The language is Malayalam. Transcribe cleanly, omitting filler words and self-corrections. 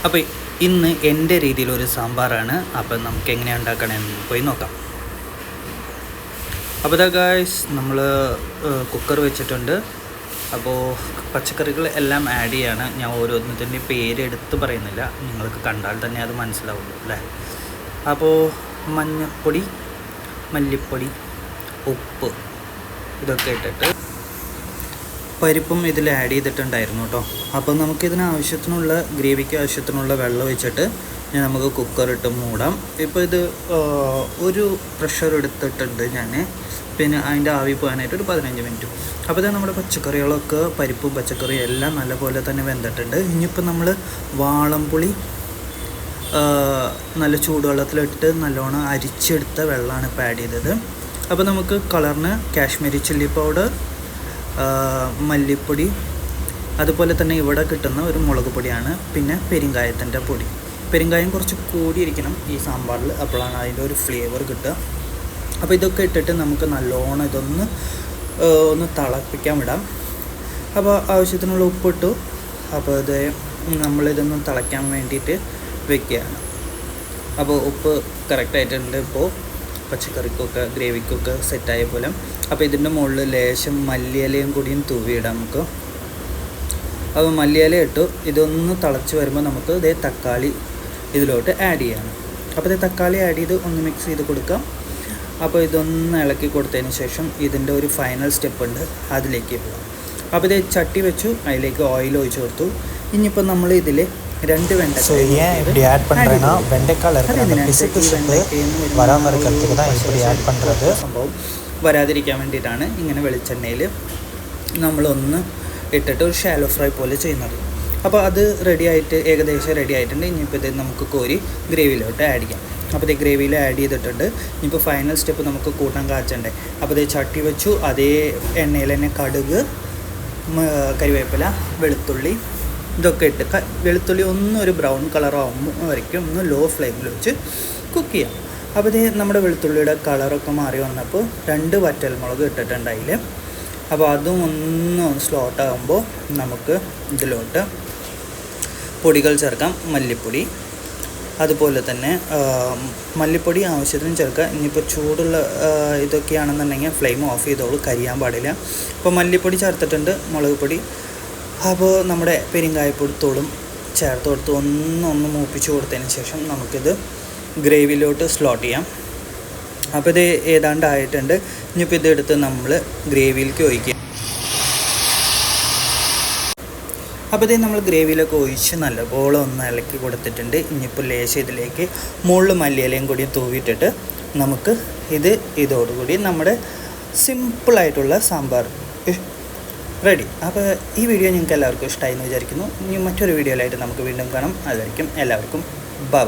അപ്പോൾ ഇന്ന് എൻ്റെ രീതിയിലൊരു സാമ്പാറാണ്. അപ്പം നമുക്ക് എങ്ങനെയാണ് ഉണ്ടാക്കണമെന്ന് പോയി നോക്കാം. അപ്പോൾ ഇതാ ഗായ്സ്, നമ്മൾ കുക്കർ വെച്ചിട്ടുണ്ട്. അപ്പോൾ പച്ചക്കറികൾ എല്ലാം ആഡ് ചെയ്യാണ്. ഞാൻ ഓരോന്നിൻ്റെ പേര് എടുത്ത് പറയുന്നില്ല, നിങ്ങൾക്ക് കണ്ടാൽ തന്നെ അത് മനസ്സിലാവുള്ളൂ അല്ലേ. അപ്പോൾ മഞ്ഞൾപ്പൊടി, മല്ലിപ്പൊടി, ഉപ്പ് ഇതൊക്കെ ഇട്ടിട്ട് പരിപ്പും ഇതിൽ ആഡ് ചെയ്തിട്ടുണ്ടായിരുന്നു കേട്ടോ. അപ്പോൾ നമുക്കിതിന് ആവശ്യത്തിനുള്ള ഗ്രേവിക്ക് ആവശ്യത്തിനുള്ള വെള്ളം ഒഴിച്ചിട്ട് നമുക്ക് കുക്കറിട്ട് മൂടാം. ഇപ്പോൾ ഇത് ഒരു പ്രഷർ എടുത്തിട്ടുണ്ട് ഞാൻ, പിന്നെ അതിൻ്റെ ആവി പോകാനായിട്ട് ഒരു 15 മിനിറ്റ്. അപ്പോൾ ഇത് നമ്മുടെ പച്ചക്കറികളൊക്കെ പരിപ്പും പച്ചക്കറിയും എല്ലാം നല്ലപോലെ തന്നെ വെന്തിട്ടുണ്ട്. ഇനിയിപ്പോൾ നമ്മൾ വാളംപുളി നല്ല ചൂടുവെള്ളത്തിലിട്ട് നല്ലോണം അരിച്ചെടുത്ത വെള്ളമാണ് ഇപ്പോൾ ആഡ് ചെയ്തത്. അപ്പോൾ നമുക്ക് കളറിന് കാശ്മീരി ചില്ലി പൗഡർ, മല്ലിപ്പൊടി, അതുപോലെ തന്നെ ഇവിടെ കിട്ടുന്ന ഒരു മുളക് പൊടിയാണ്, പിന്നെ പെരിങ്കായത്തിൻ്റെ പൊടി. പെരിങ്കായം കുറച്ച് കൂടിയിരിക്കണം ഈ സാമ്പാറിൽ, അപ്പോഴാണ് അതിൻ്റെ ഒരു ഫ്ലേവർ കിട്ടുക. അപ്പോൾ ഇതൊക്കെ ഇട്ടിട്ട് നമുക്ക് നല്ലോണം ഒന്ന് തിളപ്പിക്കാൻ വിടാം. അപ്പോൾ ആവശ്യത്തിനുള്ള ഉപ്പിട്ടു. അപ്പോൾ ഇത് നമ്മളിതൊന്ന് തിളയ്ക്കാൻ വേണ്ടിയിട്ട് വെക്കുകയാണ്. അപ്പോൾ ഉപ്പ് കറക്റ്റായിട്ടുണ്ട്. ഇപ്പോൾ പച്ചക്കറിക്കൊക്കെ ഗ്രേവിക്കൊക്കെ സെറ്റായ പോലെ. അപ്പോൾ ഇതിൻ്റെ മുകളിൽ ലേശം മല്ലിയിലയും കൂടിയും തൂവിയിടാം നമുക്ക്. അപ്പോൾ മല്ലിയില ഇട്ടു. ഇതൊന്ന് തിളച്ച് വരുമ്പോൾ നമുക്ക് ഇതേ തക്കാളി ഇതിലോട്ട് ആഡ് ചെയ്യണം. അപ്പോൾ ഇത് തക്കാളി ആഡ് ചെയ്ത് ഒന്ന് മിക്സ് ചെയ്ത് കൊടുക്കാം. അപ്പോൾ ഇതൊന്ന് ഇളക്കി കൊടുത്തതിന് ശേഷം ഇതിൻ്റെ ഒരു ഫൈനൽ സ്റ്റെപ്പ് ഉണ്ട്, അതിലേക്ക് പോകാം. അപ്പോൾ ഇത് ചട്ടി വെച്ചു, അതിലേക്ക് ഓയിൽ ഒഴിച്ച് കൊടുത്തു. ഇനിയിപ്പോൾ നമ്മൾ ഇതിൽ 2 സംഭവം വരാതിരിക്കാൻ വേണ്ടിയിട്ടാണ് ഇങ്ങനെ വെളിച്ചെണ്ണയിൽ നമ്മളൊന്ന് ഇട്ടിട്ട് ഒരു ഷാലോ ഫ്രൈ പോലെ ചെയ്യുന്നത്. അപ്പോൾ അത് ഏകദേശം റെഡി ആയിട്ടുണ്ട്. ഇനിയിപ്പോൾ ഇത് നമുക്ക് കോരി ഗ്രേവിയിലോട്ട് ആഡ് ചെയ്യാം. അപ്പോൾ ഇത് ഗ്രേവിയിൽ ആഡ് ചെയ്തിട്ടുണ്ട്. ഇനിയിപ്പോൾ ഫൈനൽ സ്റ്റെപ്പ് നമുക്ക് കൂട്ടാൻ കാച്ചണ്ടേ. അപ്പോൾ ഇത് ചട്ടി വെച്ചു, അതേ എണ്ണയിൽ തന്നെ കടുക്, കരിവേപ്പില, വെളുത്തുള്ളി ഇതൊക്കെ ഇട്ട് വെളുത്തുള്ളി ഒരു ബ്രൗൺ കളറാകുമ്പോൾ വരയ്ക്കും ഒന്ന് ലോ ഫ്ലെയിമിൽ വെച്ച് കുക്ക് ചെയ്യാം. അപ്പോൾ ഇത് നമ്മുടെ വെളുത്തുള്ളിയുടെ കളറൊക്കെ മാറി വന്നപ്പോൾ 2 വറ്റൽമുളക് ഇട്ടിട്ടുണ്ട് അതിൽ. അപ്പോൾ അതും ഒന്ന് സ്ലോട്ടാകുമ്പോൾ നമുക്ക് ഇതിലോട്ട് പൊടികൾ ചേർക്കാം. മല്ലിപ്പൊടി, അതുപോലെ തന്നെ മല്ലിപ്പൊടി ആവശ്യത്തിന് ചേർക്കുക. ഇനിയിപ്പോൾ ചൂടുള്ള ഇതൊക്കെയാണെന്നുണ്ടെങ്കിൽ ഫ്ലെയിം ഓഫ് ചെയ്തോളൂ, കരിയാൻ പാടില്ല. അപ്പോൾ മല്ലിപ്പൊടി ചേർത്തിട്ടുണ്ട്, മുളക് പൊടി. അപ്പോൾ നമ്മുടെ പെരിങ്കായപ്പൊടിത്തോളും ചേർത്ത് കൊടുത്ത് ഒന്ന് മൂപ്പിച്ച് കൊടുത്തതിന് ശേഷം നമുക്കിത് ഗ്രേവിയിലോട്ട് സ്ലോട്ട് ചെയ്യാം. അപ്പോൾ ഇത് ഏതാണ്ട് ആയിട്ടുണ്ട്. ഇനിയിപ്പോൾ ഇതെടുത്ത് നമ്മൾ ഗ്രേവിയിലേക്ക് ഒഴിക്കുക. അപ്പോൾ ഇത് നമ്മൾ ഗ്രേവിയിലൊക്കെ ഒഴിച്ച് നല്ലപോലെ ഒന്ന് ഇളക്കി കൊടുത്തിട്ടുണ്ട്. ഇനിയിപ്പോൾ ലേശം ഇതിലേക്ക് മുകളിൽ മല്ലിയിലയും കൂടി തൂവിയിട്ടിട്ട് നമുക്ക് ഇതോടുകൂടി നമ്മുടെ സിമ്പിളായിട്ടുള്ള സാമ്പാർ റെഡി. അപ്പോൾ ഈ വീഡിയോ നിങ്ങൾക്ക് എല്ലാവർക്കും ഇഷ്ടമായി എന്ന് വിചാരിക്കുന്നു. ഇനി മറ്റൊരു വീഡിയോയിലായിട്ട് നമുക്ക് വീണ്ടും കാണാം. അതുവരെയ്ക്കും എല്ലാവർക്കും ബൈ.